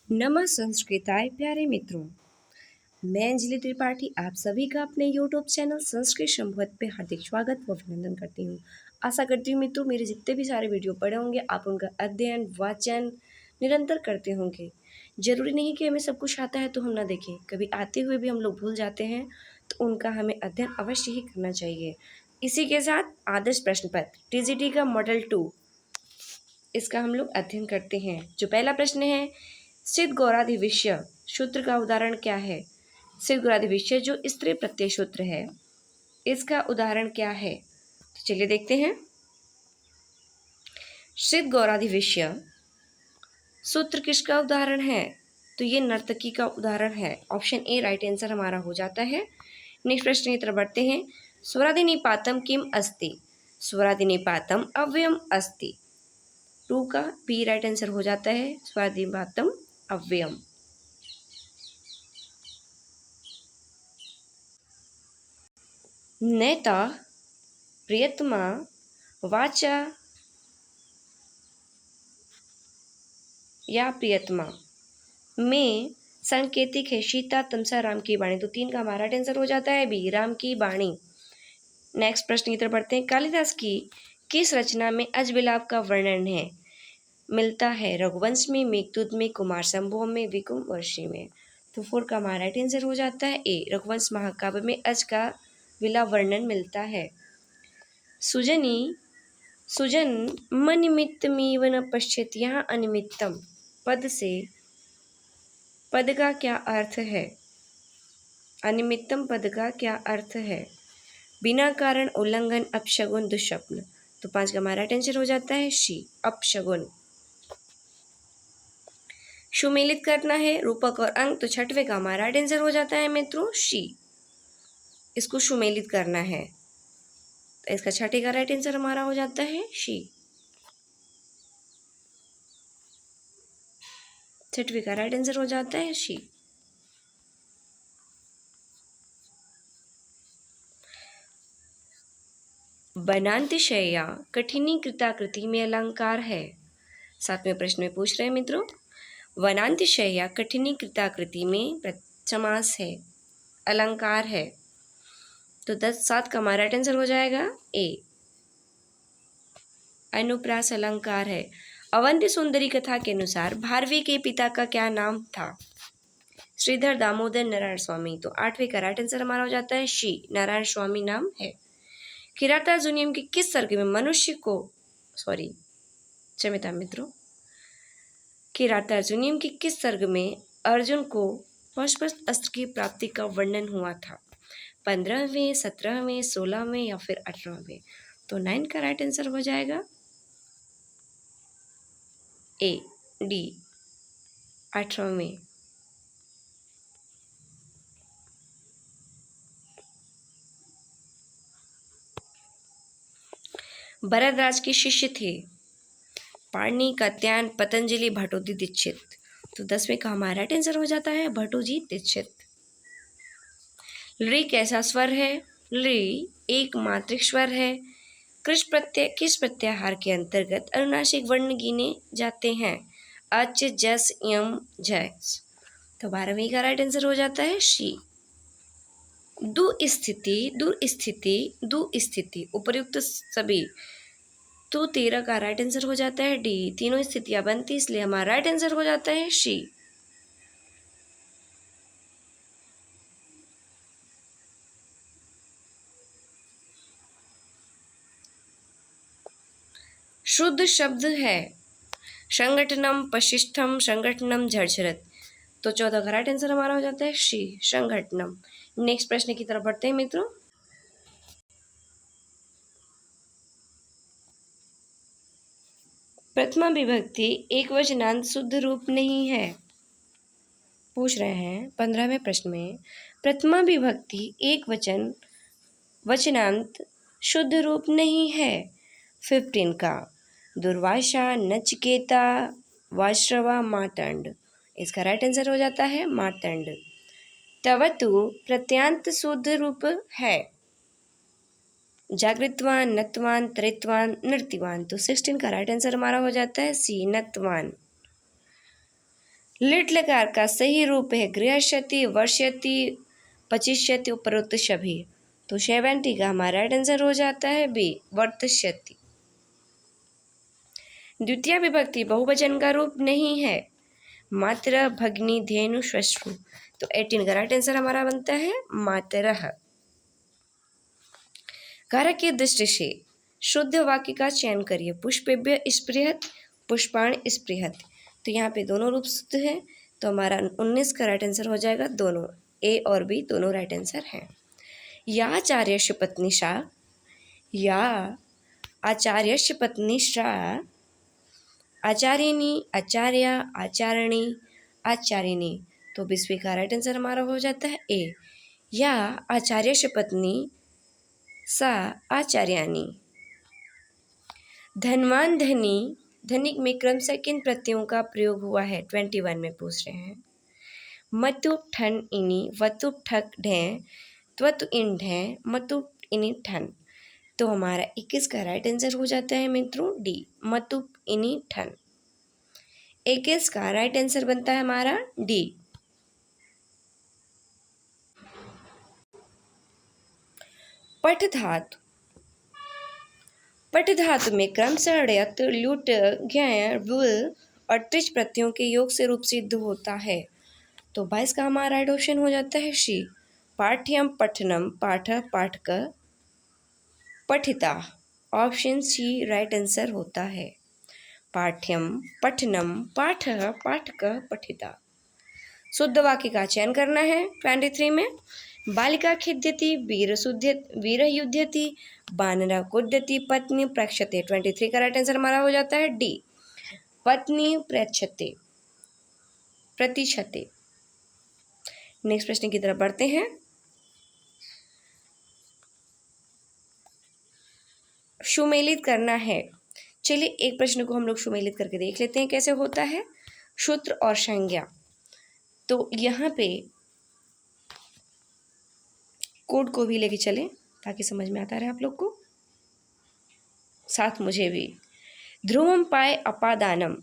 नमः संस्कृताय प्यारे मित्रों, मैं अंजलि त्रिपाठी आप सभी का अपने यूट्यूब चैनल संस्कृत संवाद पे हार्दिक स्वागत व अभिनंदन करती हूँ। आशा करती हूँ मित्रों मेरे जितने भी सारे वीडियो पड़े होंगे आप उनका अध्ययन वाचन निरंतर करते होंगे। जरूरी नहीं कि हमें सब कुछ आता है तो हम ना देखें, कभी आते हुए भी हम लोग भूल जाते हैं तो उनका हमें अध्ययन अवश्य ही करना चाहिए। इसी के साथ आदर्श प्रश्न पत्र टीजीटी का मॉडल 2 इसका हम लोग अध्ययन करते हैं। जो पहला प्रश्न है, सिद्ध गौराधिविष्य सूत्र का उदाहरण क्या है? सिद्ध गौराधिविष्य जो स्त्री प्रत्यय सूत्र है इसका उदाहरण क्या है? तो चलिए देखते हैं। सिद्ध गौराधिविष्य सूत्र किसका उदाहरण है? तो ये नर्तकी का उदाहरण है। ऑप्शन ए राइट आंसर हमारा हो जाता है। नेक्स्ट प्रश्न की तरफ बढ़ते हैं। स्वरादिनिपातम किम अस्ति? स्वरादिनिपातम अव्ययम अस्ति। 2 का बी राइट आंसर हो जाता है। स्वरादिनिपातम अव्ययम। नेता प्रियतमा वाचा या प्रियतमा में सांकेतिक है सीता तमसा राम की बाणी। तो 3 का हमारा आंसर हो जाता है बी राम की बाणी। नेक्स्ट प्रश्न की तरफ बढ़ते हैं। कालिदास की किस रचना में अजविलाप का वर्णन है? मिलता है रघुवंश में, मेघदूत में, कुमार संभव में, विकुम वर्षी में। तो 4 का हमारा आंसर हो जाता है ए रघुवंश महाकाव्य में अज का विलाप वर्णन मिलता है। सुजनी सुजन मनिमित्तमेव न पश्येत। यहाँ अनिमित्तम पद से पद का क्या अर्थ है? अनिमित्तम पद का क्या अर्थ है? बिना कारण उल्लंघन अपशगुन दुष्स्वप्न। तो 5 का हमारा आंसर हो जाता है शी अपशगुन। सुमेलित करना है रूपक और अंक। तो 6वें का हमारा आंसर हो जाता है मित्रों शी। इसको सुमेलित करना है तो इसका 6 का राइट आंसर हमारा हो जाता है शी। 6वें का राइट आंसर हो जाता है शी। बनांतिशय्या कठिनी कृताकृति में अलंकार है। 7वें प्रश्न में पूछ रहे हैं मित्रों। वनांतिशय्या कठिनी कृताकृति में समास है, अलंकार है। तो 7 का हमारा आंसर हो जाएगा ए अनुप्रास अलंकार है। अवंती सुंदरी कथा के अनुसार भारवी के पिता का क्या नाम था? श्रीधर दामोदर नारायण स्वामी। तो 8वें का राइट आंसर हमारा हो जाता है शी नारायण स्वामी नाम है। किरातार्जुनीयम के किस सर्ग में मनुष्य को क्षम्यता मित्रों, किरातार्जुनीयम के किस सर्ग में अर्जुन को पाशुपत अस्त्र की प्राप्ति का वर्णन हुआ था? 15वें, 17वें, 16वें या फिर 18वें। तो 9 का राइट आंसर हो जाएगा ए डी 18वें। भरद्वाज के शिष्य थे पाणिनि, कात्यायन, पतंजलि, भट्टोजी दीक्षित। तो 10वें का हमारा आंसर हो जाता है भट्टोजी दीक्षित। ली कैसा स्वर है? ली एक मात्रिक स्वर है। किस प्रत्याहार के अंतर्गत अनुनासिक वर्ण गिने जाते हैं? अच, जस, यम, झस। तो 12वें का राइट आंसर हो जाता है शी। दुस्थिति उपर्युक्त सभी। तो 13 का राइट आंसर हो जाता है डी तीनों स्थितियां बनती, इसलिए हमारा राइट आंसर हो जाता है शी। शुद्ध शब्द है संगठनम, पशिष्ठम, संगठनम, झरझरत। तो 14 का राइट आंसर हमारा हो जाता है शी संगठनम। नेक्स्ट प्रश्न की तरफ बढ़ते हैं मित्रों। प्रथमा विभक्ति एक वचनांत शुद्ध रूप नहीं है। पूछ रहे हैं 15वें प्रश्न में प्रथमा विभक्ति एक वचनांत शुद्ध रूप नहीं है। 15 का दुर्वासा, नचिकेता, वाश्रवा, मार्तंड। इसका राइट आंसर हो जाता है मार्तंड। तवतु प्रत्यांत शुद्ध रूप है जागृतवान, नतवान, त्रितवान, नृत्यवान। तो 16 का राइट आंसर हमारा हो जाता है सी नतवान। लिट लकार का सही रूप है गृहस्यति, वर्ष्यति, पचिष्यति, उपरोक्त सभी। तो 70 का हमारा राइट आंसर हो जाता है बी, वर्तष्यति। द्वितीय विभक्ति बहुवचन का रूप नहीं है, मात्र, भग्नी, धेनु, श्वश्रु। तो 18 का राइट आंसर हमारा बनता है मातरः। कारक की दृष्टि से शुद्ध वाक्य का चयन करिए। पुष्पेभ्य स्पृहत, पुष्पाण स्पृहत। तो यहाँ पे दोनों रूप शुद्ध है, तो हमारा 19 का राइट आंसर हो जाएगा दोनों, ए और बी दोनों राइट आंसर हैं। या आचार्यस्य पत्नी सा, या आचार्यस्य पत्नी सा, आचार्यनी, आचार्य, आचार्यणी, आचार्यनी। तो 20 का राइट आंसर हमारा हो जाता है ए, या आचार्यस्य पत्नी सा आचार्यानी। धनवान, धनी, धनिक में क्रमशः किन प्रत्ययों का प्रयोग हुआ है? 21 में पूछ रहे हैं। मतुप ठन इनी, वतुप ठक ढें, त्वतु इन ढें, मतुप इनी ठन। तो हमारा 21 का राइट आंसर हो जाता है मित्रों डी, मतुप इनी ठन। 21 का राइट आंसर बनता है हमारा डी। पठ धातु, पठ धातु में क्रमशः ड़यत, ल्युट, ज्ञ, वुल और त्रिच प्रत्ययों के योग से रूप सिद्ध होता है। तो 22 का हमारा राइट ऑप्शन हो जाता है शी, पाठ्यम, पठनम, पाठ, पाठक, पठिता। ऑप्शन सी राइट आंसर होता है, पाठ्यम, पठनम, पाठ, पाठक, पठिता। शुद्ध वाक्य का चयन करना है 23 में। बालिका खिद्यति, वीर युध्यति, बानरा कुद्यति, पत्नी प्रक्षते। 23 का राइट आंसर हमारा हो जाता है डी, पत्नी प्रक्षते, प्रतिशते। नेक्स्ट प्रश्न की तरफ बढ़ते हैं। सुमेलित करना है। चलिए एक प्रश्न को हम लोग सुमेलित करके देख लेते हैं कैसे होता है। सूत्र और संज्ञा। तो यहाँ पे कोड को भी लेके चलें ताकि समझ में आता रहे आप लोग को, साथ मुझे भी। ध्रुवम पाए अपादानम,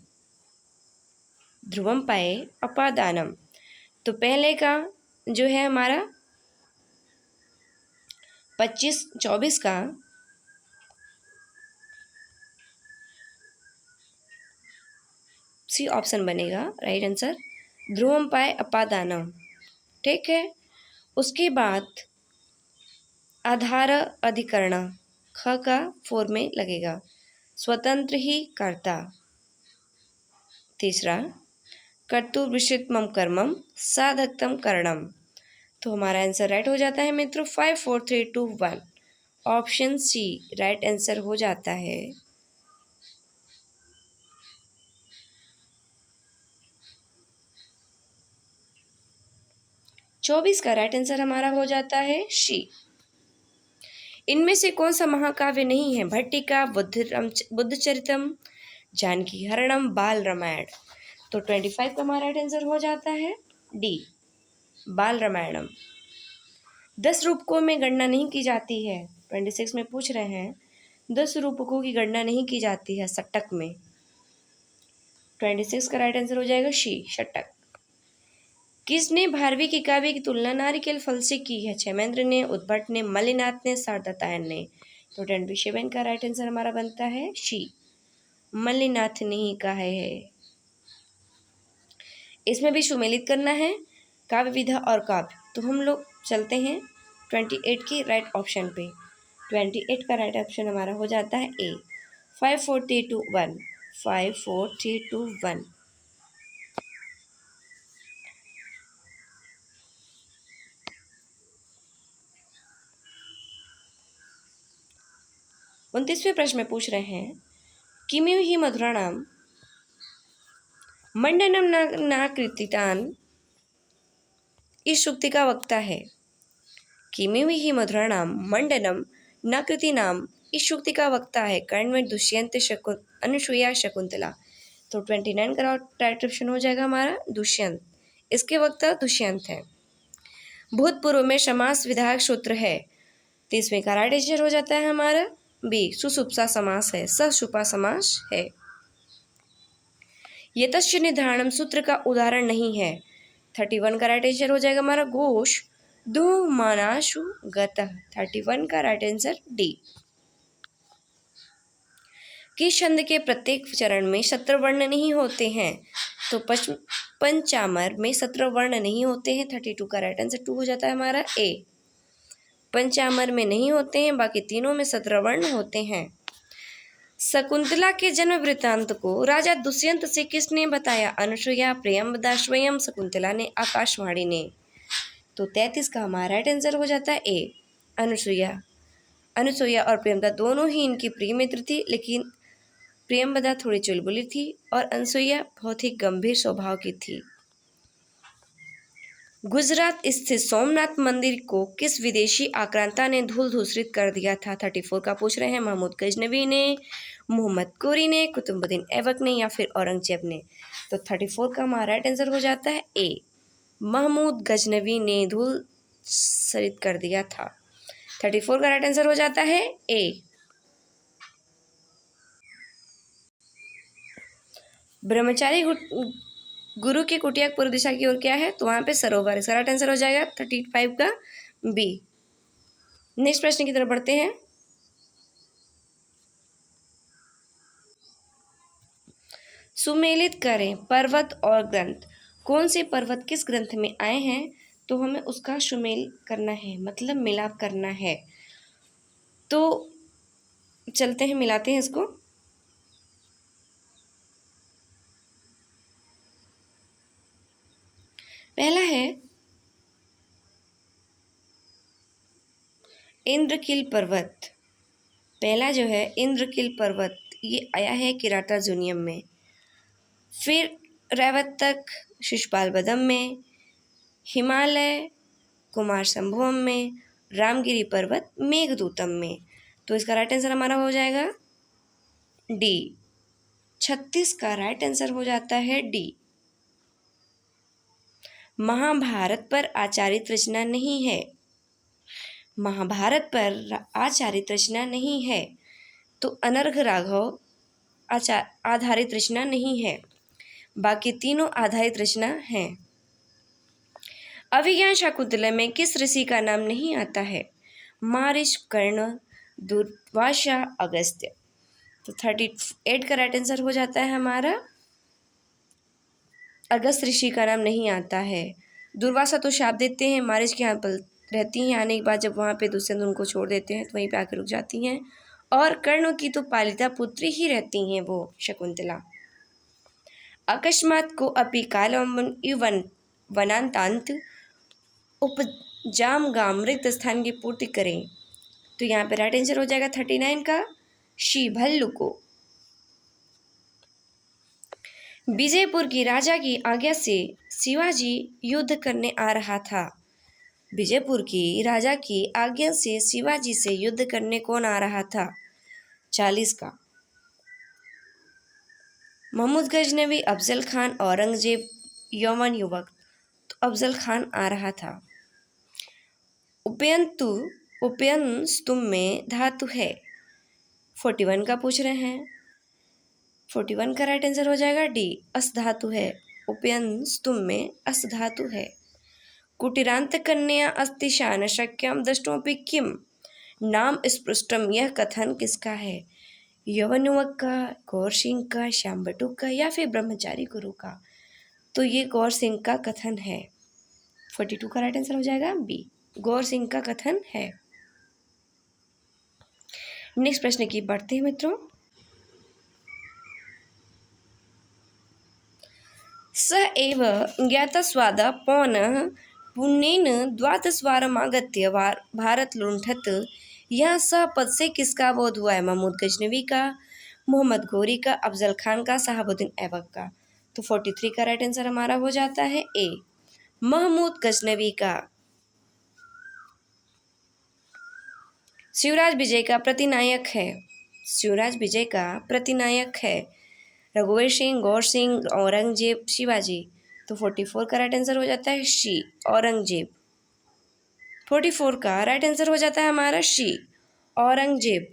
ध्रुवम पाए अपादानम। तो पहले का जो है हमारा 24 का सी ऑप्शन बनेगा राइट आंसर, ध्रुवम पाए अपादानम। ठीक है, उसके बाद आधार अधिकरण ख का 4 में लगेगा, स्वतंत्र ही कर्ता। तीसरा कर्तुर्विषितमम कर्मम साधकतम करणम। तो हमारा आंसर राइट हो जाता है मित्रों 5 4 3 2 1। ऑप्शन सी राइट आंसर हो जाता है। चौबीस का राइट आंसर हमारा हो जाता है शी। इनमें से कौन सा महाकाव्य नहीं है? भट्टिका, बुद्धचरितम, जानकी हरणम, बाल रामायण। तो 25 का हमारा राइट आंसर हो जाता है डी, बाल रामायणम। 10 रूपकों में गणना नहीं की जाती है, 26 में पूछ रहे हैं 10 रूपकों की गणना नहीं की जाती है षटक में। 26 का राइट आंसर हो जाएगा शी, षटक। किसने भारवी के काव्य की तुलना नारिकेल फल से की है? क्षेमेंद्र ने, उद्भट ने, मल्लिनाथ ने, शारदातायन ने। तो 27 का राइट आंसर हमारा बनता है शी, मल्लिनाथ ने ही कहा है। इसमें भी सुमेलित करना है काव्य विधा और काव्य। तो हम लोग चलते हैं 28 की राइट ऑप्शन पे। 28 का राइट ऑप्शन हमारा हो जाता है ए, 5 4 3 2 1, 5 4 3 2 1। उनतीसवें प्रश्न में पूछ रहे हैं किमिव ही मधुराणाम मंडनम ना कृतितान, इस सूक्ति का वक्ता है। किमिव ही मधुराणाम मंडनम न कृतिनाम, इस सूक्ति का वक्ता है कर्णव, दुष्यंत, अनुसुईया, शकुंतला। तो 29 का राइट ऑप्शन हो जाएगा हमारा दुष्यंत, इसके वक्ता दुष्यंत है। भूतपूर्व में समास विधायक सूत्र है, 30वें का राइट आंसर हो जाता है हमारा बी, सुसुप्सा समास है, ससुपा समास है। यतश्च निर्धारणम सूत्र का उदाहरण नहीं है। 31 का राइट आंसर हो जाएगा हमारा घोष धूमानाशु गतः। 31 का राइट आंसर डी। किस छंद के प्रत्येक चरण में 17 वर्ण नहीं होते हैं? तो पंचामर में 17 वर्ण नहीं होते हैं। 32 का राइट आंसर 2 हो जाता है हमारा ए। पंचामर में नहीं होते हैं, बाकी तीनों में 17 वर्ण होते हैं। शकुंतला के जन्म वृत्तांत को राजा दुष्यंत से किसने बताया? अनुसुईया, प्रियंवदा, स्वयं शकुंतला ने, आकाशवाणी ने। तो 33 का हमारा राइट आंसर हो जाता है ए, अनुसुईया। अनुसुईया और प्रियंवदा दोनों ही इनकी प्रिय मित्र थी, लेकिन प्रियंवदा थोड़ी चुलबुली थी और अनुसुईया बहुत ही गंभीर स्वभाव की थी। गुजरात स्थित सोमनाथ मंदिर को किस विदेशी आक्रांता ने धूल धूसरित कर दिया था? 34 का पूछ रहे हैं। महमूद गजनवी ने, मोहम्मद गोरी ने, कुतुबुद्दीन ऐबक ने या फिर औरंगजेब ने। तो 34 का हमारा राइट आंसर हो जाता है ए, महमूद गजनवी ने धूल सरित कर दिया था। 34 का राइट आंसर हो जाता है ए। ब्रह्मचारी गुरु की कुटिया पूर्व दिशा की ओर क्या है? तो वहां पे सरोवर। इसका राइट आंसर हो जाएगा 35 का बी। नेक्स्ट प्रश्न की तरफ बढ़ते हैं। सुमेलित करें पर्वत और ग्रंथ। कौन से पर्वत किस ग्रंथ में आए हैं? तो हमें उसका सुमेल करना है, मतलब मिलाप करना है। तो चलते हैं, मिलाते हैं इसको। पहला है इंद्रकील पर्वत। पहला जो है इंद्रकील पर्वत, ये आया है किराता जूनियम में। फिर रैवतक शिशुपाल बदम में, हिमालय कुमार संभवम में, रामगिरी पर्वत मेघदूतम में। तो इसका राइट आंसर हमारा हो जाएगा डी। 36 का राइट आंसर हो जाता है डी। महाभारत पर आधारित रचना नहीं है। महाभारत पर आधारित रचना नहीं है, तो अनर्घ राघव आधारित रचना नहीं है, बाकी तीनों आधारित रचना हैं। अभिज्ञान शाकुंतलम में किस ऋषि का नाम नहीं आता है? मारिच, कर्ण, दुर्वासा, अगस्त्य। तो 38 का राइट आंसर हो जाता है हमारा अगस्त ऋषि का नाम नहीं आता है। दुर्वासा तो शाप देते हैं, मारिच के यहाँ पर रहती हैं, आने के बाद जब वहाँ पे दुष्यंत उनको छोड़ देते हैं तो वहीं पे आकर रुक जाती हैं। और कर्ण की तो पालिता पुत्री ही रहती हैं वो शकुंतला। अकस्मात को अपि कालम इवन वनांतांत उपजाम गाम रिक्त स्थान की पूर्ति करें। तो यहाँ पे राइट आंसर हो जाएगा 39 का शी, भल्लू को। विजयपुर की राजा की आज्ञा से शिवाजी युद्ध करने आ रहा था। विजयपुर की राजा की आज्ञा से शिवाजी से युद्ध करने कौन आ रहा था? 40 का महमूद गजनवी, अफजल खान, औरंगजेब, यौवन युवक। तो अफजल खान आ रहा था। उपयंतु उपयंस्तुम में धातु है। 41 का पूछ रहे हैं। 41 का राइट आंसर हो जाएगा डी, अस धातु है। उपयंस्तुम में अस धातु है। कुटिरांत कन्या अस्ति शान शक्यम दृष्टोपि किम नाम स्पृष्टम, यह कथन किसका है? यवन युवक का, गौर सिंह का, श्याम बटुक का या फिर ब्रह्मचारी गुरु का? तो ये गौर सिंह का कथन है। 42 का राइट आंसर हो जाएगा बी, गौर सिंह का कथन है। नेक्स्ट प्रश्न की बढ़ते हैं मित्रों। स एव ज्ञातस्वाद पौनः पुण्येन द्वादशवारमागत्य भारत लुण्ठत, यह स पद से किसका बोध हुआ है? महमूद गजनवी का, मोहम्मद गोरी का, अफजल खान का, शहाबुद्दीन ऐबक का। तो 43 का राइट आंसर हमारा हो जाता है ए, महमूद गजनवी का। शिवराज विजय का प्रतिनायक है। शिवराज विजय का प्रतिनायक है रघुवीर सिंह, गौर सिंह, औरंगजेब, शिवाजी। तो 44 का राइट आंसर हो जाता है शी, औरंगजेब। 44 का राइट आंसर हो जाता है हमारा शी, औरंगजेब।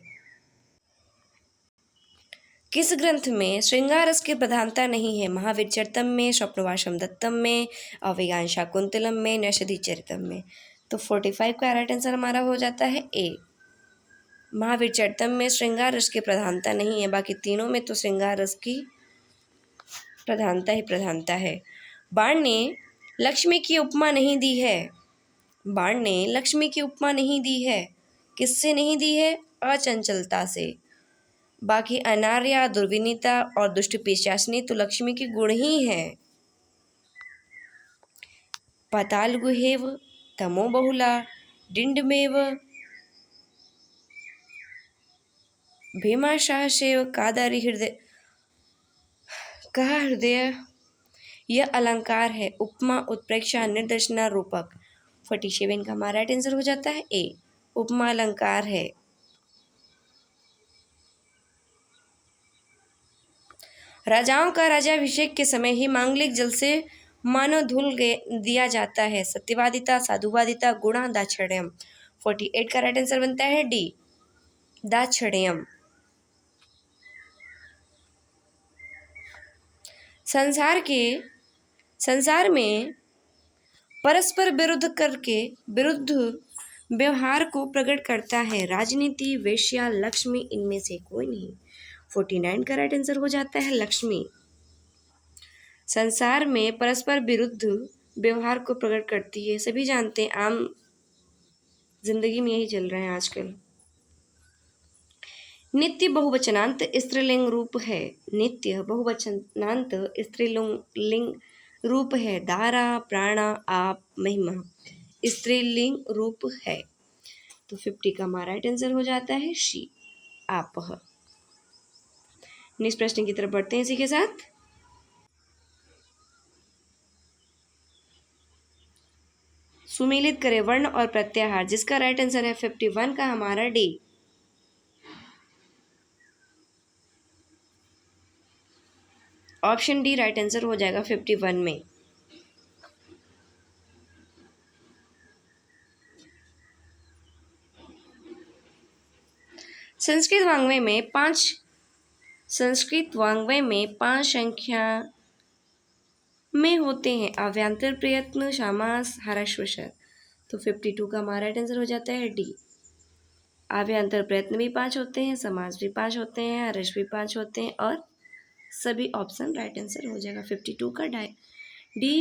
किस ग्रंथ में श्रृंगार रस की प्रधानता नहीं है? महावीर चरितम में, स्वप्नवासम दत्तम में, अभिज्ञान शाकुंतलम में, नैषधि चरितम में। तो 45 का राइट आंसर हमारा हो जाता है ए। महावीर चरितम में श्रृंगार रस की प्रधानता नहीं है, बाकी तीनों में तो श्रृंगार रस की प्रधानता ही प्रधानता है। बाण ने लक्ष्मी की उपमा नहीं दी है। बाण ने लक्ष्मी की उपमा नहीं दी है। किससे नहीं दी है? अचंचलता से। बाकी अनार्या, दुर्विनीता और दुष्ट पिशाचिनी तो लक्ष्मी के गुण ही हैं। पाताल गुहेव, तमो बहुला, डिंडमेव, भीमाशाहसेव, कादारी हृदय, कहा हृदय। यह अलंकार है, उपमा, उत्प्रेक्षा, निर्देशना, रूपक। 47 का हमारा राइट आंसर हो जाता है ए, उपमा अलंकार है। राजाओं का राजाभिषेक के समय ही मांगलिक जल से मानव धुल दिया जाता है। सत्यवादिता, साधुवादिता, गुणा, दाक्षिण्यम। 48 का राइट आंसर बनता है डी, दाक्षिण्यम। संसार में परस्पर विरुद्ध व्यवहार को प्रकट करता है। राजनीति, वेश्या, लक्ष्मी, इनमें से कोई नहीं। 49 का राइट आंसर हो जाता है लक्ष्मी। संसार में परस्पर विरुद्ध व्यवहार को प्रकट करती है, सभी जानते हैं, आम जिंदगी में यही चल रहा है आजकल। नित्य बहुवचनांत स्त्रीलिंग रूप है। नित्य बहुवचनांत स्त्रीलिंग रूप है। धारा, प्राणा, आप, महिमा स्त्रीलिंग रूप है। तो 50 का हमारा राइट आंसर हो जाता है शी, आप। नेक्स्ट प्रश्न की तरफ बढ़ते हैं इसी के साथ। सुमेलित करें वर्ण और प्रत्याहार, जिसका राइट आंसर है 51 का हमारा D, option D right answer हो जाएगा 51 में। संस्कृत वाङ्मय में 5 संख्या में होते हैं। अव्यंतर, प्रयत्न, समास, हर्षवशर। तो 52 का हमारा राइट आंसर हो जाता है डी, अव्यंतर प्रयत्न भी 5 होते हैं, समास भी 5 होते हैं, हर्ष भी 5 होते हैं, और सभी ऑप्शन राइट आंसर हो जाएगा। 52 का डी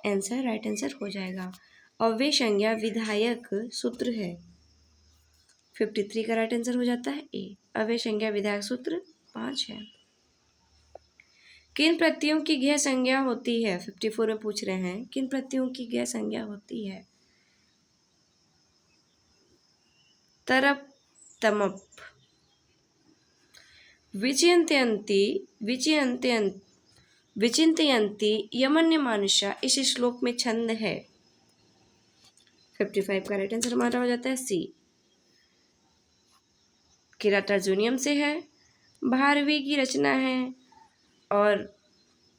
आंसर राइट आंसर हो जाएगा। अव्यय संज्ञा विधायक सूत्र है। 53 का राइट आंसर हो जाता है ए, अव्यय संज्ञा विधायक सूत्र 5 है। किन प्रत्ययों की गृह संज्ञा होती है? 54 में पूछ रहे हैं, किन प्रत्ययों की गृह संज्ञा होती है? तरप, तमप, विचिंतयन्ति, विचिंतयन्ति, यमन्यमानुषा इस श्लोक में छंद है। 55 का राइट आंसर हमारा हो जाता है सी, किरात अर्जुनियम से है, भारवी की रचना है, और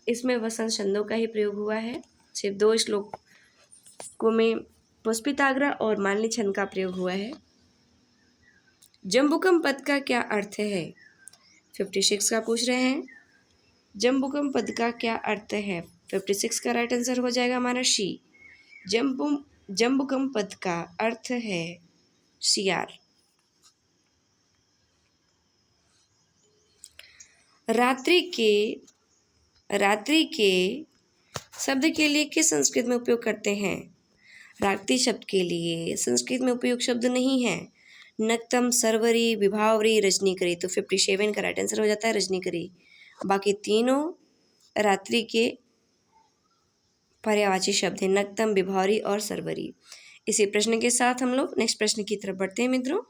इसमें वसंत छंदों का ही प्रयोग हुआ है। सिर्फ 2 श्लोकों में पुष्पिताग्र और मालिनी छंद का प्रयोग हुआ है। जम्बुकम पद का क्या अर्थ है? 56 का पूछ रहे हैं, जम्बुकम पद का क्या अर्थ है? 56 का राइट आंसर हो जाएगा हमारा शी, जम्बुकम पद का अर्थ है शियार। रात्रि के शब्द के लिए किस संस्कृत में उपयोग करते हैं? रात्रि शब्द के लिए संस्कृत में उपयोग शब्द नहीं है। नक्तम, सरवरी, विभावरी, रजनीकरी। तो 57 का राइट आंसर हो जाता है रजनीकरी। बाकी तीनों रात्रि के पर्यायवाची शब्द हैं, नक्तम, विभावरी और सरवरी। इसी प्रश्न के साथ हम लोग नेक्स्ट प्रश्न की तरफ बढ़ते हैं मित्रों।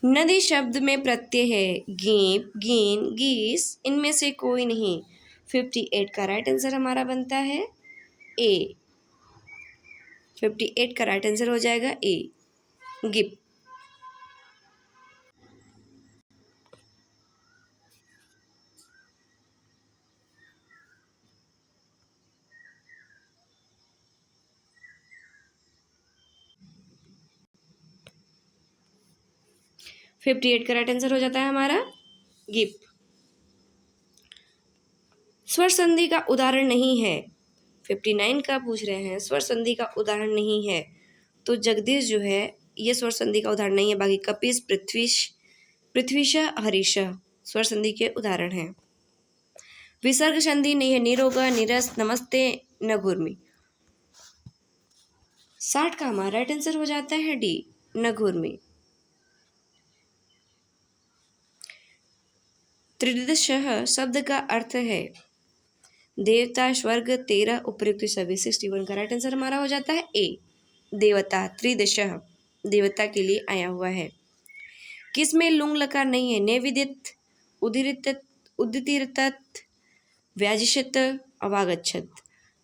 नदी शब्द में प्रत्यय है गीप, गीन, गीस, इनमें से कोई नहीं। 58 का राइट आंसर हमारा बनता है ए, 58 का राइट आंसर हो जाएगा ए, गिप। 58 का राइट आंसर हो जाता है हमारा गिप। स्वर संधि का उदाहरण नहीं है। 59 का पूछ रहे हैं, स्वर संधि का उदाहरण नहीं है, तो जगदीश जो है ये स्वर संधि का उदाहरण नहीं है। बाकी कपिस, पृथ्वीश, हरीश स्वर संधि के उदाहरण हैं। विसर्ग संधि नहीं है। निरोग, निरस, नमस्ते, नगुर्मी। 60 का हमारा राइट आंसर हो जाता है डी, नगुर्मी। त्रिदशः शब्द का अर्थ है देवता, स्वर्ग, 13 उपयुक्त सभी। 61 का राइट आंसर हमारा हो जाता है ए, देवता। त्रिदशः देवता के लिए आया हुआ है। किसमें लुंग लकार नहीं है? नेविदित, उदीरित, उद्दीरित, व्याजिषत, अवागच्छत।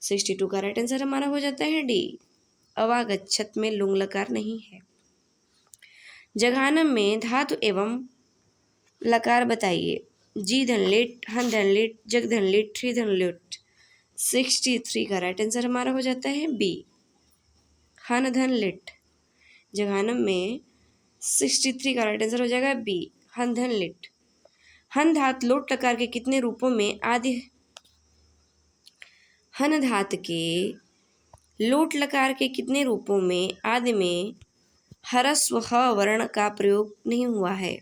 62 का राइट आंसर हमारा हो जाता है डी, अवागच्छत में लुंग लकार नहीं है। जघानम में धातु एवं लकार बताइए। जी धन लेट, हन धन लेट, जग धन लेट, थ्री धन लेट। 63 का राइट आंसर हमारा हो जाता है बी, हन धन लेट। जघानम में 63 का राइट आंसर हो जाएगा बी, हन धन लेट। हन धात लोट लकार के कितने रूपों में आदि, हन धात के लोट लकार के कितने रूपों में आदि में हरस्व ह वर्ण का प्रयोग नहीं हुआ है?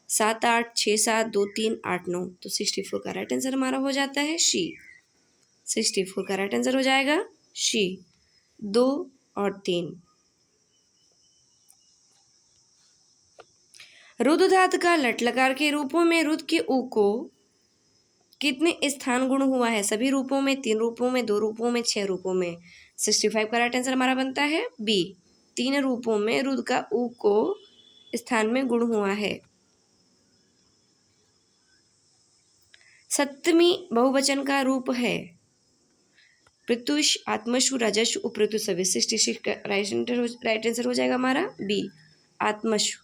7, 8, 6, 7, 2, 3, 8, 9। तो 64 का राइट आंसर हमारा हो जाता है शी। 64 का राइट आंसर हो जाएगा शी, 2 और 3। रुद्र धातु का लट लकार के रूपों में रुद्र के ऊ को कितने स्थान गुण हुआ है? सभी रूपों में, 3 रूपों में, 2 रूपों में, 6 रूपों में। 65 का राइट आंसर हमारा बनता है बी, 3 रूपों में रुद्र का ऊ को स्थान में गुण हुआ है। सप्तमी बहुवचन का रूप है प्रत्युष, आत्मशु, राजस्व, उपृतु सभी। 66 का राइट आंसर हो जाएगा हमारा बी, आत्मशु।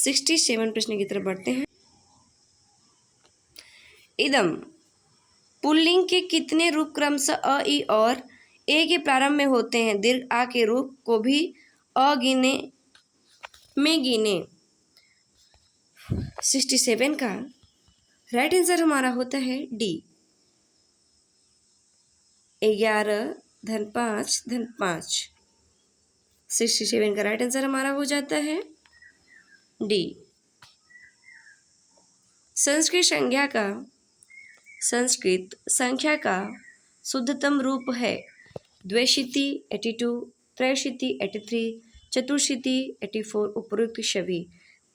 67 प्रश्न की तरफ बढ़ते हैं। इदम पुल्लिंग के कितने रूप क्रमशः अ, ई और ए के प्रारंभ में होते हैं? दीर्घ आ के रूप को भी अगिने में गिने। 67 का राइट आंसर हमारा होता है डी, 11 धन 5 धन 5। 67 का राइट आंसर हमारा हो जाता है डी। संस्कृत संख्या का शुद्धतम रूप है द्वैशीति 82, त्रैशीति 83, चतुर्शीति 84, उपयुक्त सभी।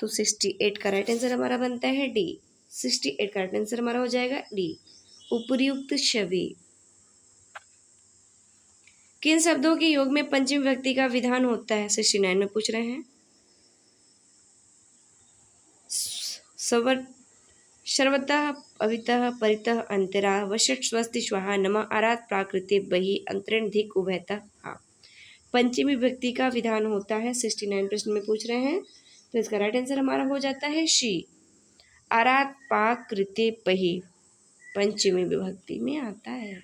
तो 68 का राइट आंसर हमारा बनता है डी। 68 का राइट आंसर हमारा हो जाएगा डी, उपयुक्त सभी। किन शब्दों के योग में पंचमी विभक्ति का विधान होता है? 69 में पूछ रहे हैं। सर्वतः, अवितः, परितः, अंतरा, वषट, स्वस्ति, स्वाहा, नमः, आरात, प्राकृति, बहि, अंतरण, धिक, उभयतः, हा। पंचमी विभक्ति का विधान होता है। 69 प्रश्न में पूछ रहे हैं, तो इसका राइट आंसर हमारा हो जाता है शी, आरात, पाक, कृत्य, बहि पंचमी विभक्ति में आता है।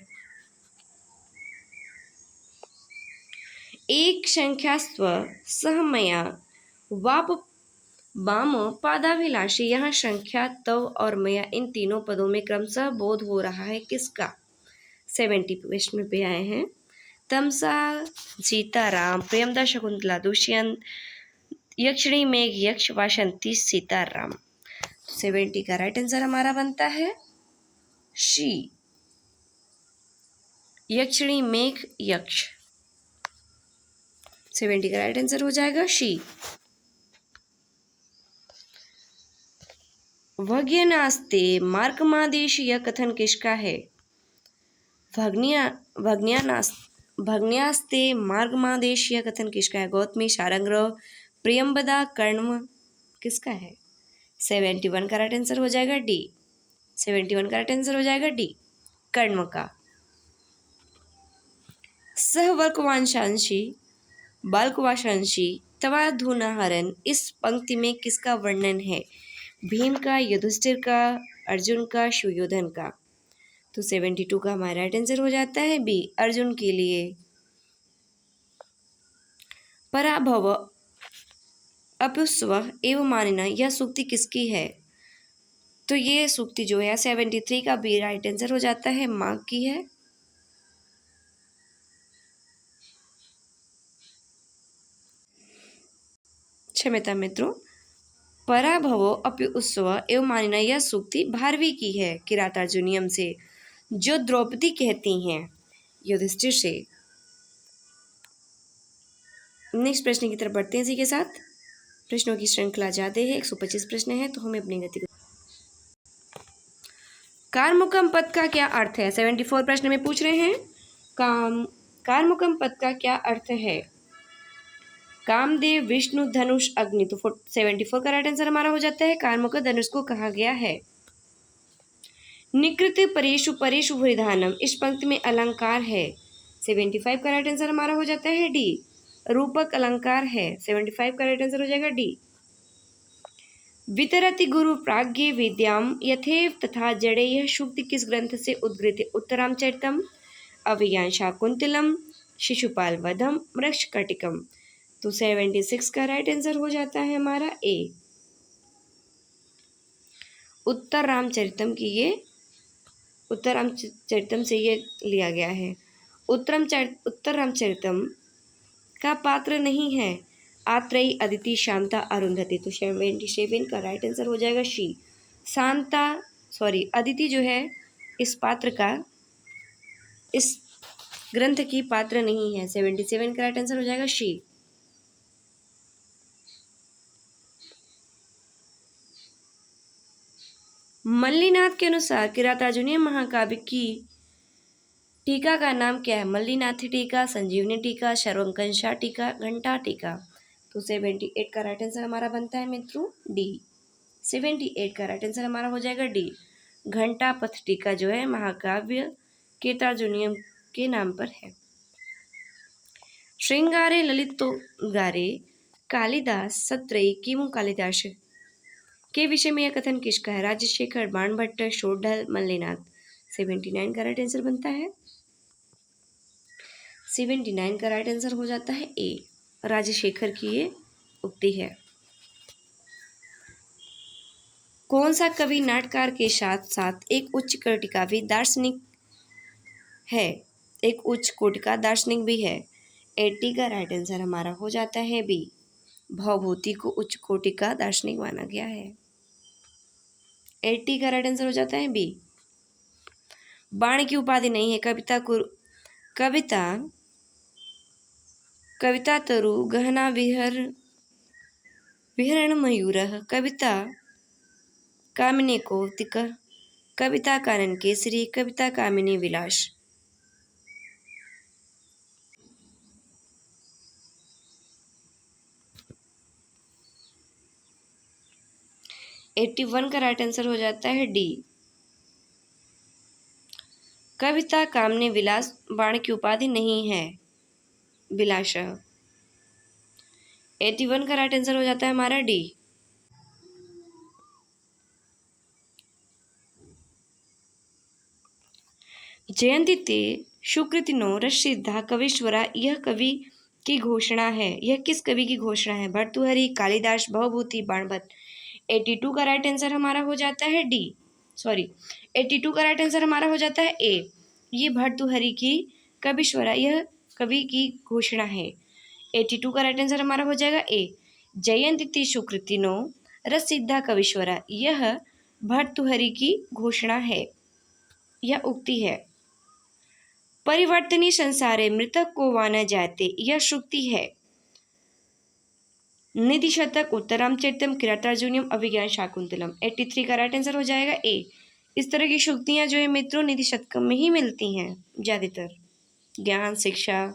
एक संख्या स्व सहमया वाप वाम पादाभिलाषी। यहाँ संख्या, तव और मया इन तीनों पदों में क्रमशः बोध हो रहा है किसका? 70 प्रश्न पे आए हैं। तमसा, सीताराम, प्रेमदा, शकुंतला, दुष्यंत, यक्षिणी, मेघ, यक्ष, वासंती, सीताराम। 70 का राइट आंसर हमारा बनता है शी, यक्षिणी, मेघ, यक्ष। 70 का राइट आंसर हो जाएगा शी। भग्यनास्ते मार्कमादेश यह कथन किसका है? भग्न्यास्ते मार्गमादेश यह कथन किसका है? गौतमी, शारंग्रह, प्रियंबदा, कर्ण किसका है? 71 का राइट आंसर हो जाएगा डी। 71 का राइट आंसर हो जाएगा डी, कर्ण का। सहवर्कवांशांशी, बालकवांशांशी, तवाधुनाहरण इस पंक्ति में किसका वर्णन है? भीम का, युधिष्ठिर का, अर्जुन का, सुयोधन का। तो 72 का हमारा राइट आंसर हो जाता है बी, अर्जुन के लिए। पराभव अपुस्व एव मानिना, यह सूक्ति किसकी है? तो ये सूक्ति जो है 73 का बी राइट आंसर हो जाता है, माँ की है। क्षम्यता मित्रों, पराभवो अपि उत्सव एव मानिना, यह सूक्ति भारवी की है किरातार्जुनीयम से, जो द्रौपदी कहती हैं युधिष्ठिर से। नेक्स्ट प्रश्न की तरफ बढ़ते हैं इसी के साथ। प्रश्नों की श्रृंखला ज्यादा है, 125 प्रश्न है, तो हमें अपनी गति को। कार्मुकम पद का क्या अर्थ है? 74 प्रश्न में पूछ रहे हैं। कार्मुकम पद का क्या अर्थ है? कामदेव, विष्णु, धनुष, अग्नि। तो 74 का राइट आंसर हमारा हो जाता है कार्मुक धनुष को कहा गया है। निकृत परेशु परेशु विधानम, इस पंक्ति में अलंकार है। 75 का राइट आंसर हमारा हो जाता है डी, रूपक अलंकार है। 75 का राइट आंसर हो जाएगा डी। वितरति गुरु प्राज्ञ विद्याम यथेव तथा जड़े, यह सूक्ति किस ग्रंथ से उद्गृत है? उत्तरामचरितम, अभिज्ञान शाकुंतलम, शिशुपाल वधम, मृक्षकटिकम। तो 76 का राइट आंसर हो जाता है हमारा ए, उत्तर रामचरितम की, ये उत्तर रामचरितम से ये लिया गया है। उत्तर रामचरितम का पात्र नहीं है आत्रेयी, अदिति, शांता, अरुंधति। तो 77 का राइट आंसर हो जाएगा शी, शांता अदिति जो है इस पात्र का, इस ग्रंथ की पात्र नहीं है। 77 का राइट आंसर हो जाएगा शी। मल्लीनाथ के अनुसार किरातार्जुनीय महाकाव्य की टीका का नाम क्या है? मल्लीनाथी टीका, संजीवनी टीका, सर्वंकषा टीका, घंटा टीका। तो 78 का राइट आंसर हमारा बनता है मित्रों डी। 78 का राइट आंसर हमारा हो जाएगा डी, घंटा पथ टीका जो है महाकाव्य किरातार्जुनीयम के नाम पर है। श्रृंगारे ललितोद्गारे कालिदास सत्रयी किमु कालिदास के विषय में यह कथन किसका है? राजशेखर, बाणभट्ट, शोढल, मल्लीनाथ। 79 का राइट आंसर बनता है 79 का राइट आंसर हो जाता है ए, राजशेखर की ये उक्ति है। कौन सा कवि नाटककार के साथ साथ एक उच्च कोटि का भी दार्शनिक है? एक उच्च कोटि का दार्शनिक भी है। 80 का राइट आंसर हमारा हो जाता है बी, भवभूति को उच्च कोटि का दार्शनिक माना गया है। 80 का राइट आंसर हो जाता है बी। बाण की उपाधि नहीं है। कविता तरु गहना विहरण मयूरः, कविता कामिनी कौतिक, कविता कानन केसरी, कविता कामिनी विलास। 81 का राइट आंसर हो जाता है डी, कविता कामनी विलास बाण की उपाधि नहीं है विलास। 81 का राइट आंसर हो जाता है हमारा डी। जयंती सुकृतिनो रसिद्धा कवीश्वरा, यह कवि की घोषणा है। यह किस कवि की घोषणा है? भर्तृहरि, कालिदास, भवभूति, बाणभट्ट। 82 का राइट आंसर हमारा हो जाता है डी, 82 का राइट आंसर हमारा हो जाता है ए, ये भर्तृहरि की कवीश्वरा यह कवि की घोषणा है। 82 का राइट आंसर हमारा हो जाएगा ए, जयंती सुकृतिनो रसिद्धा कवीश्वरा, यह भर्तृहरि की घोषणा है, यह उक्ति है। परिवर्तनी संसारे मृतक को वाना जाते, यह श्रुति है। निधि शतक, उत्तरामचरितम, किरातार्जुनीयम, अभिज्ञान शाकुंतलम। 83 का राइट आंसर हो जाएगा ए। इस तरह की शुक्तियां जो है मित्रों निधि शतक में ही मिलती हैं ज्यादातर। ज्ञान, शिक्षा,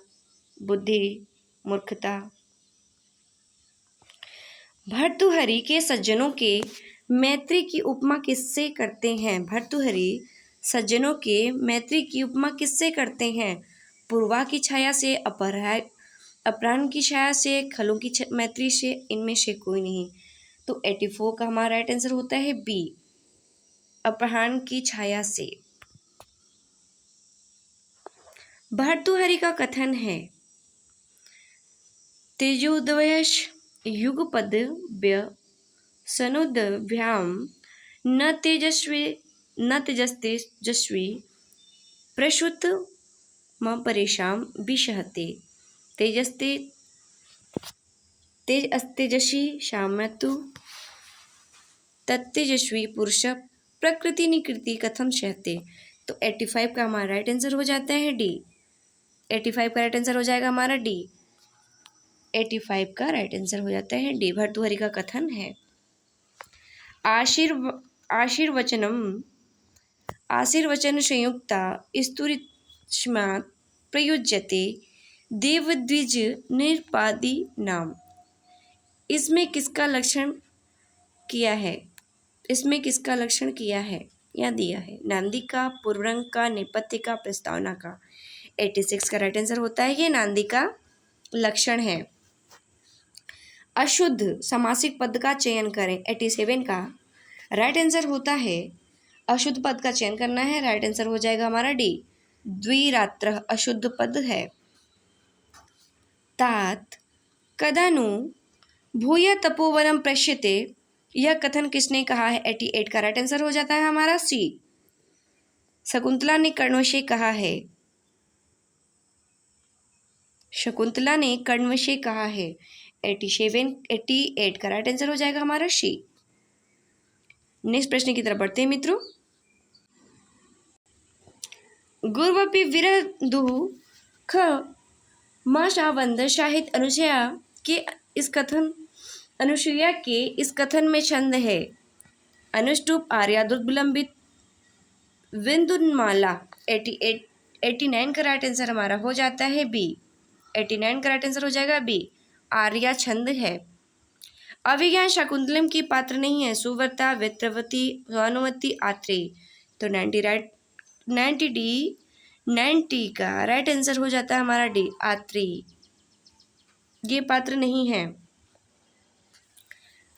बुद्धि, मूर्खता। भर्तृहरि के सज्जनों के मैत्री की उपमा किससे करते हैं? भर्तृहरि सज्जनों के मैत्री की उपमा किससे करते हैं? पूर्वा की छाया से, अपराह्न की छाया से, खलों की मैत्री से, इनमें से कोई नहीं। तो 84 का हमारा राइट आंसर होता है बी, अपराह्न की छाया से। भर्तृहरि का कथन है तेजोदयश युगपद व्य सनोदभ्याम न तेजस्वी प्रसुत म परेशान विषहते। तेजस्ते तेज अस्तेजसी शामतु तत्तेजस्वी पुरुष प्रकृति निकृति कथम सहते। तो 85 का हमारा राइट आंसर हो जाता है डी। 85 का राइट आंसर हो जाएगा हमारा डी। 85 का राइट आंसर हो जाता है डी। भर्तृहरि का कथन है। आशीर्वचन संयुक्ता स्तुरिष्मात् प्रयुज्यते देवद्विज निरपादि नाम। इसमें किसका लक्षण किया है? इसमें किसका लक्षण किया है या दिया है? नांदी का, पूर्वरंग का, नेपथ्य का, प्रस्तावना का। 86 का राइट आंसर होता है ये नांदी का लक्षण है। अशुद्ध समासिक पद का चयन करें। 87 का राइट आंसर होता है अशुद्ध पद का चयन करना है। राइट आंसर हो जाएगा हमारा डी। द्विरात्र अशुद्ध पद है। तात कदानु भूय तपोवनम प्रश्यते, यह कथन किसने कहा है? 88 का राइट आंसर हो जाता है हमारा सी। शकुंतला ने कण्व से कहा है। शकुंतला ने कण्व से कहा है। 88 का राइट आंसर हो जाएगा हमारा सी। नेक्स्ट प्रश्न की तरफ बढ़ते हैं मित्रों। गुरुवपि विरह ख माशावंद शाहित अनुसुईया के इस कथन में छंद है। अनुष्टुप, आर्या, दुर्विलंबित, विंदुनमाला। 89 का राइट आंसर हमारा हो जाता है बी। 89 का राइट आंसर हो जाएगा बी। आर्या छंद है। अभिज्ञान शकुंतलम की पात्र नहीं है। सुव्रता, वित्रवती, भानुमती, आत्रेय। तो 90 का राइट आंसर हो जाता है हमारा डी, आत्रेय। ये पात्र नहीं है।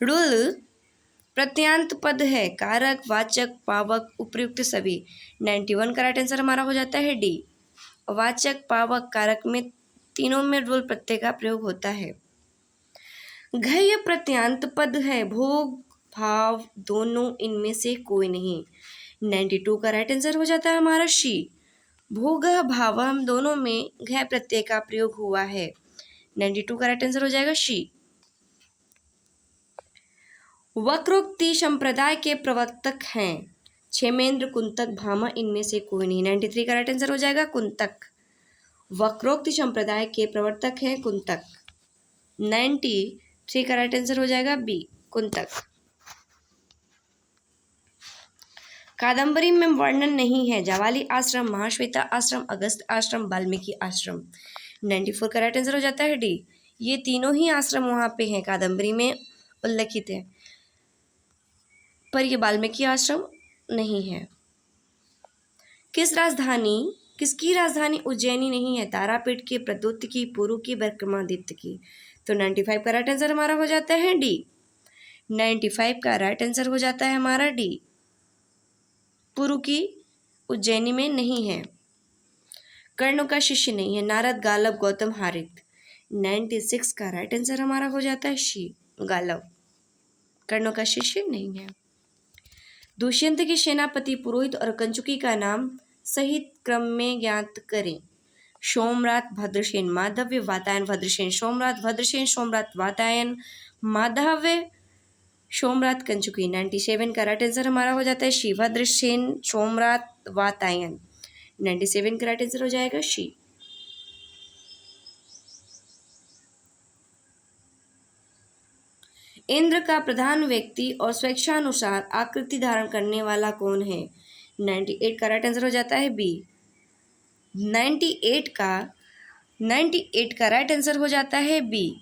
रुल प्रत्यांत पद है। कारक, वाचक, पावक, उपयुक्त सभी। 91 का राइट आंसर हमारा हो जाता है डी। वाचक, पावक, कारक में तीनों में रुल प्रत्यय का प्रयोग होता है। घय प्रत्यांत पद है। भोग, भाव, दोनों, इनमें से कोई नहीं। 92 का राइट आंसर हो जाता है हमारा शी। भोग, भावम दोनों में घय प्रत्यय का प्रयोग हुआ है। 92 का राइट आंसर हो जाएगा शी। वक्रोक्ति संप्रदाय के प्रवर्तक हैं। क्षेमेंद्र, कुंतक, भामा, इनमें से कोई नहीं। 93 का राइट आंसर हो जाएगा कुंतक। वक्रोक्ति संप्रदाय के प्रवर्तक हैं कुंतक। 93 का राइट आंसर हो जाएगा बी, कुंतक। कादंबरी में वर्णन नहीं है। जावाली आश्रम, महाश्वेता आश्रम, अगस्त आश्रम, वाल्मीकि आश्रम। 94 का राइट आंसर हो जाता है डी। ये तीनों ही आश्रम वहाँ पे हैं, कादंबरी में उल्लेखित है, पर ये वाल्मीकि आश्रम नहीं है। किसकी राजधानी उज्जैनी नहीं है? तारापीठ की, प्रद्युत की, पुरु की, विक्रमादित्य की। तो 95 का राइट आंसर हमारा हो जाता है डी। 95 का राइट आंसर हो जाता है हमारा डी। पुरु की उज्जैनी में नहीं है। कर्ण का शिष्य नहीं है। नारद, गालव, गौतम, हारित। 96 का राइट आंसर हमारा हो जाता है शी, गालव। कर्ण का शिष्य नहीं है। दुष्यंत के सेनापति, पुरोहित और कंचुकी का नाम सहित क्रम में ज्ञात करें। सोमरात, भद्रसेन, माधव्य, वातायन, भद्रसेन, सोमरात, भद्रसेन, सोमरात, वातायन, माधव्य, सोमरात, कंचुकी। 97 का राइट आंसर हमारा हो जाता है शी, भद्रसेन, सोमरात, वातायन। 97 का राइट आंसर हो जाएगा शी। इंद्र का प्रधान व्यक्ति और स्वेच्छानुसार आकृति धारण करने वाला कौन है? 98 का राइट आंसर हो जाता है बी। 98 का राइट आंसर हो जाता है बी,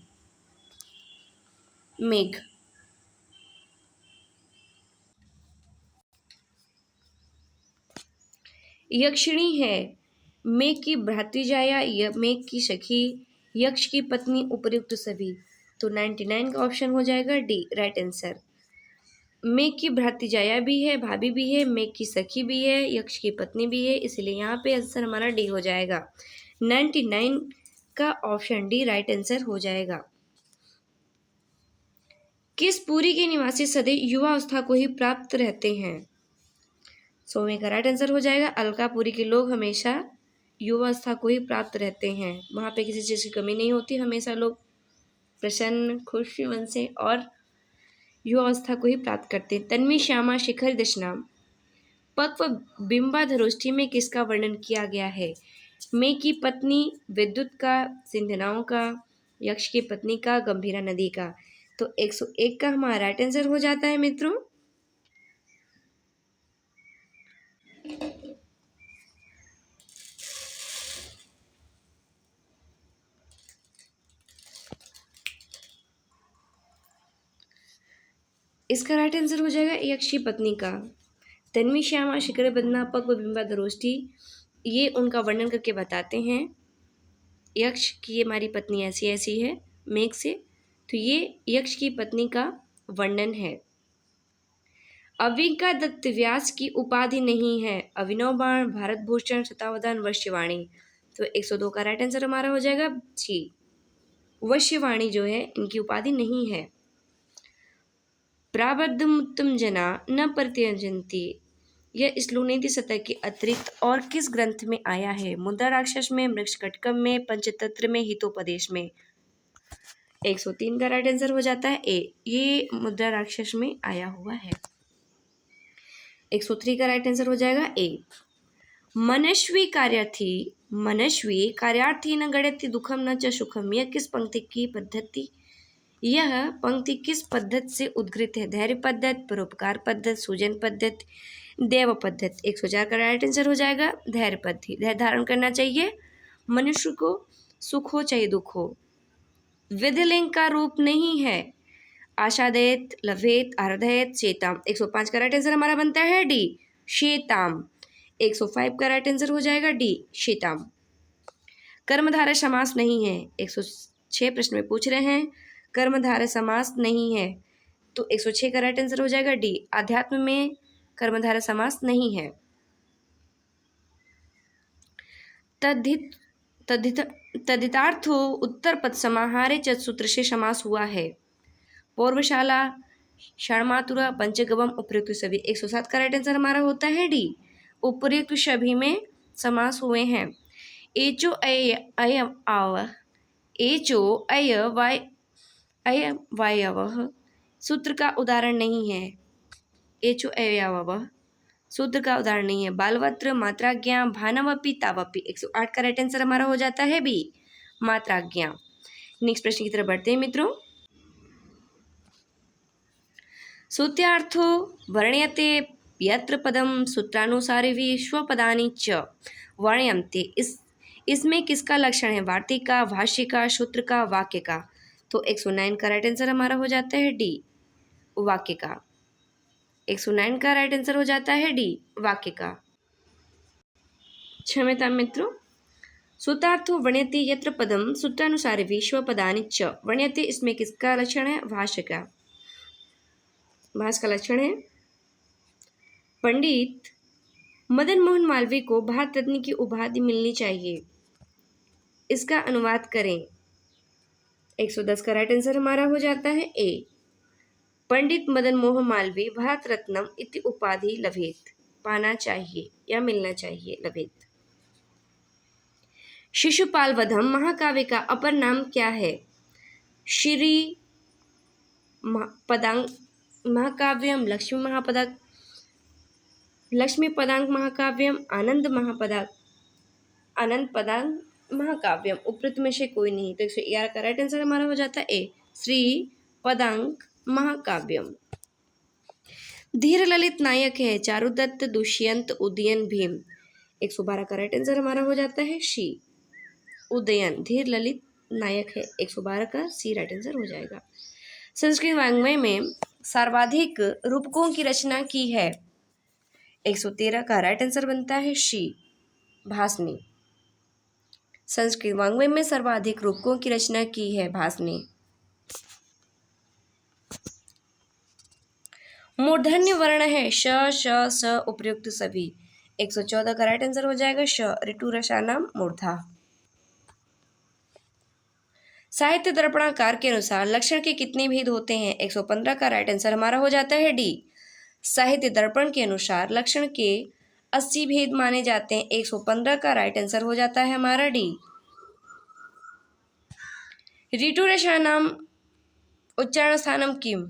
मेघ। यक्षिणी है। मेघ की भ्रातृजाया, मेघ की सखी, यक्ष की पत्नी, उपयुक्त सभी। तो 99 का ऑप्शन हो जाएगा डी, राइट आंसर। मेघ की भ्रातृजाया भी है, भाभी भी है, मेघ की सखी भी है, यक्ष की पत्नी भी है, इसलिए यहाँ पे आंसर हमारा डी हो जाएगा। 99 का ऑप्शन डी राइट आंसर हो जाएगा। किस पुरी के निवासी सदैव युवावस्था को ही प्राप्त रहते हैं? 100वें का राइट आंसर हो जाएगा अलकापुरी के लोग हमेशा युवावस्था को ही प्राप्त रहते हैं। वहाँ पे किसी चीज़ की कमी नहीं होती, हमेशा लोग प्रसन्न खुश मन से और युवावस्था को ही प्राप्त करते हैं। तन्वी श्यामा शिखर दशनाम पक्व बिंबाधरोष्ठी में किसका वर्णन किया गया है? मे की पत्नी, विद्युत का, सिंधनाओं का, यक्ष की पत्नी का, गंभीरा नदी का। तो 101 का हमारा राइट आंसर हो जाता है मित्रों। इसका राइट आंसर हो जाएगा यक्ष की पत्नी का। तन्वी श्यामा शिखर बदनापक व बिंबाधरोष्ठी ये उनका वर्णन करके बताते हैं यक्ष की ये हमारी पत्नी ऐसी ऐसी है मेघ से, तो ये यक्ष की पत्नी का वर्णन है। अविका दत्त व्यास की उपाधि नहीं है? अभिनव बाण, भारत भूषण, शतावधान, वश्यवाणी। तो 102 का राइट आंसर हमारा हो जाएगा जी, वश्यवाणी जो है इनकी उपाधि नहीं है। प्राबद्धमुत्तम जना न परित्यजन्ति यह श्लोक सतह के अतिरिक्त और किस ग्रंथ में आया है? मुद्रा राक्षस में, मृक्षकटकम में, पंचतंत्र में, हितोपदेश में। 103 का राइट आंसर हो जाता है ए, ये मुद्रा राक्षस में आया हुआ है। 103 का राइट आंसर हो जाएगा ए। मनस्वी कार्यार्थी न गणयति दुखम न च सुखम यह किस पंक्ति किस पद्धति से उद्गृत है? धैर्य पद्धति, परोपकार पद्धति, सूजन पद्धति, देव पद्धति। 104 का राइट आंसर हो जाएगा धैर्य पद्धति। धैर्य धारण करना चाहिए मनुष्य को, सुख हो चाहे दुख हो। विधिलिंग का रूप नहीं है? आशादेत, लभेत, आराधयत, शेताम। 105 का राइट आंसर हमारा बनता है डी, शेताम। 105 का राइट आंसर हो जाएगा डी, शेताम। कर्मधारय समास नहीं है? 106 प्रश्न में पूछ रहे हैं कर्मधारय समास नहीं है, तो 106 का राइट आंसर हो जाएगा डी, अध्यात्म में कर्मधारय समास नहीं है। तद्धितार्थो उत्तर पद समाहारे च सूत्र से समास हुआ है? पौर्वशाला, षणमातुरा, पंचगवम, उपर्युक्त सभी। 107 का राइट आंसर हमारा होता है डी, उपर्युक्त सभी में समास हुए हैं। एचो अय आव, एचो अय वायवः सूत्र का उदाहरण नहीं है। एचो अयवः सूत्र का उदाहरण नहीं है। बालवत्र, मात्राज्ञा, भानवपि, तावपि। 108 का राइट आंसर हमारा हो जाता है बी, मात्राज्ञा। नेक्स्ट प्रश्न की तरफ बढ़ते हैं मित्रों। सूत्यार्थो वर्ण्यते यत्र पदम सूत्रानुसारे विश्वपदानि च वर्ण्यन्ते इसमें किसका लक्षण है? वार्तिक का, भाष्य का, सूत्र का, वाक्य का। तो 109 का राइट आंसर हमारा हो जाता है डी, वाक्य का। 109 का राइट आंसर हो जाता है डी, वाक्य का। क्षम्यतां मित्रों। सूत्रार्थो वर्ण्यते यत्र पदम सूत्रानुसारे विश्वपदानि च वर्ण्यते इसमें किसका लक्षण है? भाष्य का। भाष्य का लक्षण है पंडित मदन मोहन मालवीय को भारत रत्न की उपाधि मिलनी चाहिए, इसका अनुवाद करें। 110 का राइट आंसर हमारा हो जाता है ए, पंडित मदन मोहन मालवीय भारत रत्नम इति उपाधि लभेत, पाना चाहिए या मिलना चाहिए, लभेत। शिशुपाल वधम महाकाव्य का अपर नाम क्या है? श्री पदांग महाकाव्यम, लक्ष्मी पदांग महाकाव्यम, आनंद पदांग महाकाव्यम। उपयुक्त में से कोई नहीं, तो 111 का राइट आंसर हमारा हो जाता है ए, श्री पदांग महाकाव्यम। धीर ललित नायक है? चारुदत्त, दुष्यंत, उदयन, भीम। 112 का राइट आंसर हमारा हो जाता है सी, उदयन। धीर ललित नायक है, 112 का सी राइट आंसर हो जाएगा। संस्कृत वाङ्मय में सर्वाधिक रूपकों की रचना की है? 113 का राइट आंसर बनता है सी, भास ने। संस्कृत वाङ्मय में सर्वाधिक रूपकों की रचना की है भास ने। मूर्धन्य वर्ण है? श, श, स, उपयुक्त सभी। 114 का राइट आंसर हो जाएगा श, ऋतु रसानाम मूर्धा। साहित्य दर्पणाकार के अनुसार लक्षण के कितने भेद होते हैं? 115 का राइट आंसर हमारा हो जाता है डी। साहित्य दर्पण के अनुसार लक्षण के 80 भेद माने जाते हैं। 115 का राइट आंसर हो जाता है हमारा डी। ऋतु रसायनम उच्चारण स्थानम किम,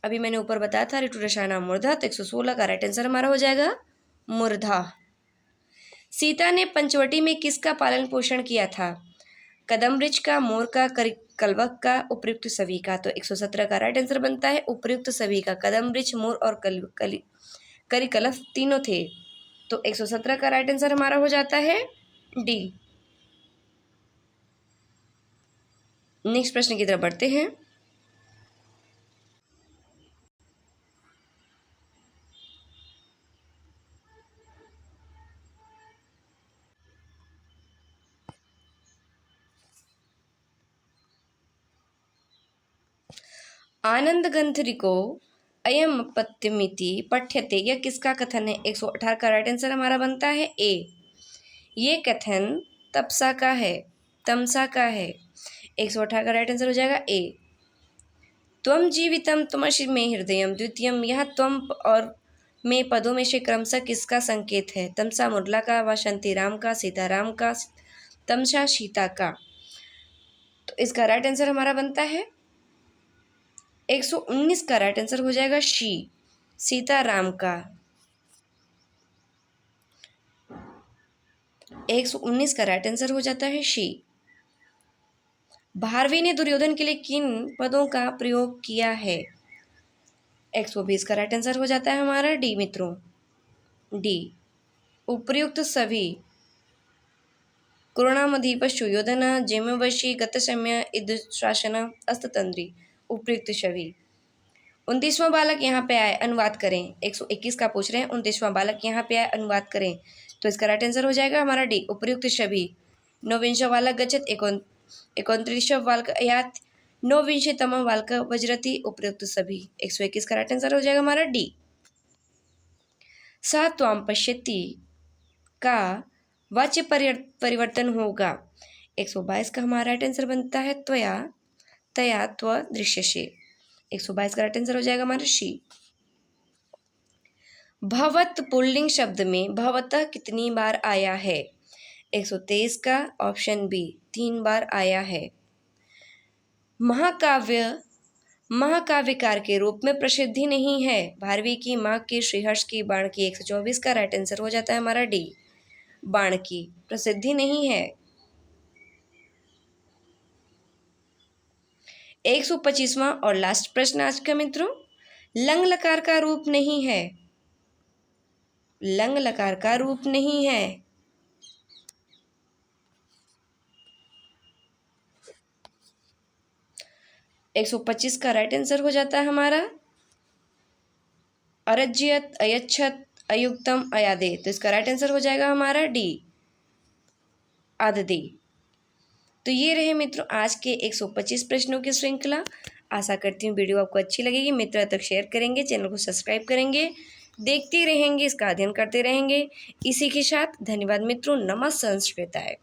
अभी मैंने ऊपर बताया था ऋतु रसायनम मूर्धा, तो 116 का राइट आंसर हमारा हो जाएगा मूर्धा। सीता ने पंचवटी में किसका पालन पोषण किया था? कदम्बवृक्ष का, मोर का, कल्वक का, उपयुक्त सभी का। तो 117 का राइट आंसर बनता है उपयुक्त सभी का। कदम्बवृक्ष, मोर और करिकलफ तीनों थे, तो 117 का राइट आंसर हमारा हो जाता है डी। नेक्स्ट प्रश्न की तरफ बढ़ते हैं। आनंद गंधरी को अयम पत्यमिति पठ्यते, यह किसका कथन है? 118 का राइट आंसर हमारा बनता है ए। ये कथन तपसा का है, तमसा का है। 118 का राइट आंसर हो जाएगा ए। त्वम जीवितम त्वमसि में हृदयम द्वितीयम, यह त्वम और में पदों में से क्रमशः किसका संकेत है? तमसा मुरला का, वासंती राम का, सीताराम का, तमसा सीता का। तो इसका राइट आंसर हमारा बनता है 119 का राइट आंसर हो जाएगा शी, सीताराम का। 119 का राइट आंसर हो जाता है शी। भारवी ने दुर्योधन के लिए किन पदों का प्रयोग किया है? 120 का राइट आंसर हो जाता है हमारा डी मित्रों, डी। उपर्युक्त सभी करुणामधिपशु योधन जेमवशी गतसम्य इदुशासन अस्ततंद्री, उपर्युक्त सभी। 29वां बालक यहाँ पे आए, अनुवाद करें। 121 का पूछ रहे हैं, 29वां बालक यहाँ पे आए, अनुवाद करें। तो इसका राइट आंसर हो जाएगा हमारा डी, उपर्युक्त सभी। 29वां बालक गच्छत, 29वां बालक अयात, 29तमः बालक वज्रति, उपर्युक्त सभी। 121 का राइट आंसर हो जाएगा हमारा डी। स त्वां पश्यति का वाच्य परिवर्तन होगा। 122 का हमारा राइट आंसर बनता है त्वया, तया त्व दृश्यसे। 122 का राइट आंसर हो जाएगा हमारा शी। भवत पुल्लिंग शब्द में भवतः कितनी बार आया है? 123 का ऑप्शन बी 3 बार आया है। महाकाव्यकार के रूप में प्रसिद्धि नहीं है। भारवी की, माँ की, श्रीहर्ष की, बाण की। 124 का राइट आंसर हो जाता है हमारा डी, बाण की प्रसिद्धि नहीं है। 125वां और लास्ट प्रश्न आज का मित्रों, लंग लकार का रूप नहीं है, लंग लकार का रूप नहीं है। एक 125 का राइट आंसर हो जाता है हमारा अरज्यत, अयच्छत, अयुक्तम, अयादे। तो इसका राइट आंसर हो जाएगा हमारा डी, आददे। तो ये रहे मित्रों आज के 125 प्रश्नों की श्रृंखला। आशा करती हूँ वीडियो आपको अच्छी लगेगी। मित्रों तक शेयर करेंगे, चैनल को सब्सक्राइब करेंगे, देखते रहेंगे, इसका अध्ययन करते रहेंगे। इसी के साथ धन्यवाद मित्रों। नमः संस्कृताय।